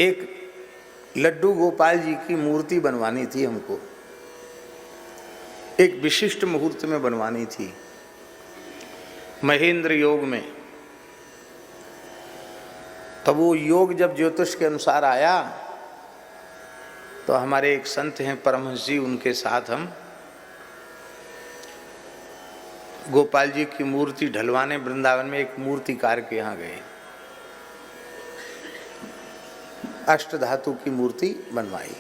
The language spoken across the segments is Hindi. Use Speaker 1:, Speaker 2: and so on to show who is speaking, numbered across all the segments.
Speaker 1: एक लड्डू गोपाल जी की मूर्ति बनवानी थी हमको, एक विशिष्ट मुहूर्त में बनवानी थी, महेंद्र योग में। तो वो योग जब ज्योतिष के अनुसार आया तो हमारे एक संत हैं परमहंस जी, उनके साथ हम गोपाल जी की मूर्ति ढलवाने वृंदावन में एक मूर्तिकार के यहाँ गए। अष्ट धातु की मूर्ति बनवाई,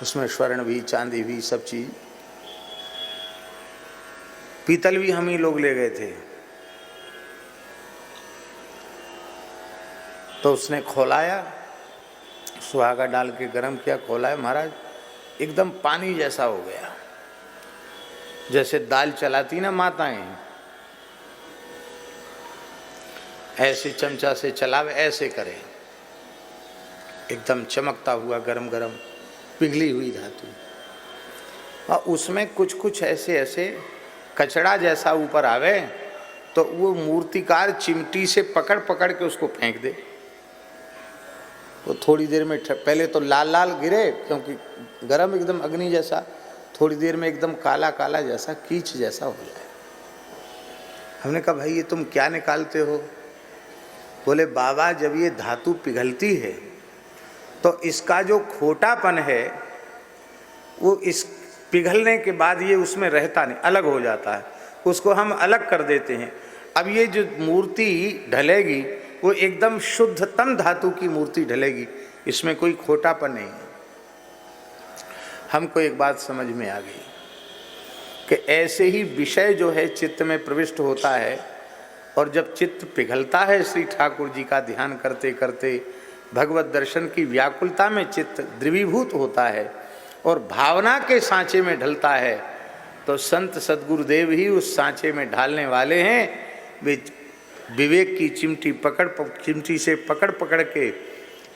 Speaker 1: उसमें स्वर्ण भी, चांदी भी, सब चीज। पीतल भी हम ही लोग ले गए थे। तो उसने खोलाया, सुहागा डाल के गरम किया, खोलाया, महाराज एकदम पानी जैसा हो गया, जैसे दाल चलाती ना माताएं, ऐसे चमचा से चलावे, ऐसे करे, एकदम चमकता हुआ गरम गरम पिघली हुई धातु। और उसमें कुछ कुछ ऐसे ऐसे कचड़ा जैसा ऊपर आवे तो वो मूर्तिकार चिमटी से पकड़ पकड़ के उसको फेंक दे। वो थोड़ी देर में पहले तो लाल लाल गिरे, क्योंकि गरम एकदम अग्नि जैसा, थोड़ी देर में एकदम काला काला जैसा, कीच जैसा हो जाए। हमने कहा भाई ये तुम क्या निकालते हो? बोले बाबा जब ये धातु पिघलती है तो इसका जो खोटापन है वो इस पिघलने के बाद ये उसमें रहता नहीं, अलग हो जाता है, उसको हम अलग कर देते हैं। अब ये जो मूर्ति ढलेगी वो एकदम शुद्धतम धातु की मूर्ति ढलेगी, इसमें कोई खोटापन नहीं है। हमको एक बात समझ में आ गई कि ऐसे ही विषय जो है चित्त में प्रविष्ट होता है, और जब चित्त पिघलता है श्री ठाकुर जी का ध्यान करते करते, भगवत दर्शन की व्याकुलता में चित्त द्रवीभूत होता है और भावना के सांचे में ढलता है, तो संत सद्गुरुदेव ही उस सांचे में ढालने वाले हैं। वे विवेक की चिमटी से पकड़ पकड़ के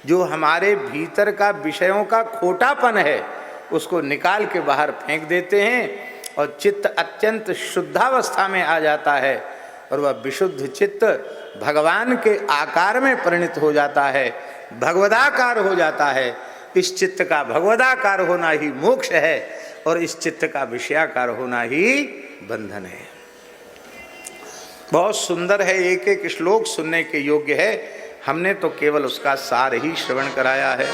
Speaker 1: जो हमारे भीतर का विषयों का खोटापन है उसको निकाल के बाहर फेंक देते हैं, और चित्त अत्यंत शुद्धावस्था में आ जाता है, और वह विशुद्ध चित्त भगवान के आकार में परिणत हो जाता है, भगवदाकार हो जाता है। इस चित्त का भगवदाकार होना ही मोक्ष है, और इस चित्त का विषयाकार होना ही बंधन है। बहुत सुंदर है, एक एक श्लोक सुनने के योग्य है। हमने तो केवल उसका सार ही श्रवण कराया है।